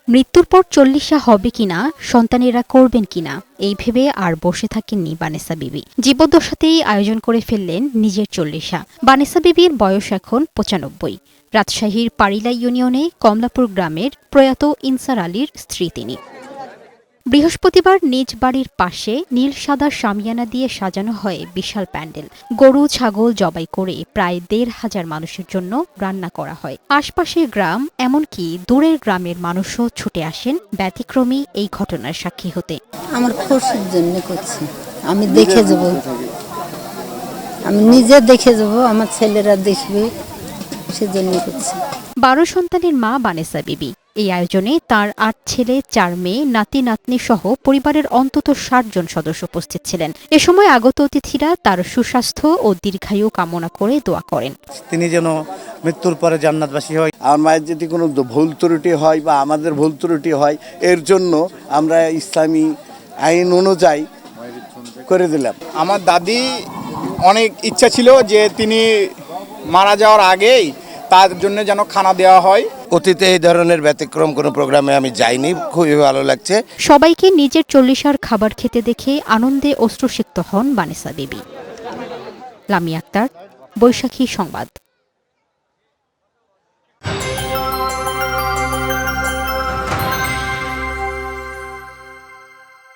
মৃত্যুর পর চল্লিশা হবে কিনা, সন্তানেরা করবেন কিনা, এই ভেবে আর বসে থাকেননি বানেসা বিবি। জীবদ্দশাতেই আয়োজন করে ফেললেন নিজের চল্লিশা। বানেসা বিবির বয়স এখন ৯৫। রাজশাহীর পারিলা ইউনিয়নে কমলাপুর গ্রামের প্রয়াত ইনসার আলীর স্ত্রী তিনি। বৃহস্পতিবার নিজ বাড়ির পাশে নীল সাদা শামিয়ানা দিয়ে সাজানো হয় বিশাল প্যান্ডেল। গরু ছাগল জবাই করে প্রায় ১৫০০ মানুষের জন্য রান্না করা হয়। আশপাশের গ্রাম এমনকি দূরের গ্রামের মানুষও ছুটে আসেন ব্যতিক্রমী এই ঘটনার সাক্ষী হতে। আমার খুশির জন্য করছি, আমি দেখে যাব, আমি নিজে দেখে যাব, আমার ছেলেরা দেখবে, সেজন্য করছি। ১২ সন্তানের মা বানেসা বিবি। এই আয়োজনে তার ৮ ছেলে ৪ মেয়ে নাতি নাতনি সহ পরিবারের অন্তত ৬০ জন সদস্য উপস্থিত ছিলেন। এ সময় আগত অতিথিরা তার সুস্বাস্থ্য ও দীর্ঘায়ু কামনা করে দোয়া করেন। তিনি যেন মৃত্যুর পরে জান্নাতবাসী হয়। আমার মায়ের যদি কোনো ভুল ত্রুটি হয় বা আমাদের ভুল ত্রুটি হয়, এর জন্য আমরা ইসলামী আইন অনুযায়ী করে দিলাম। আমার দাদি অনেক ইচ্ছা ছিল যে তিনি মারা যাওয়ার আগেই তার জন্য যেন খানা দেওয়া হয়। অতীতে এই ধরনের ব্যতিক্রম কোনো প্রোগ্রামে আমি যাইনি, খুবই ভালো লাগছে। সবাইকে নিজের চল্লিশার খাবার খেতে দেখে আনন্দে অশ্রুসিক্ত হন বানেসা বিবি। লামিয়া আক্তার, বৈশাখী সংবাদ।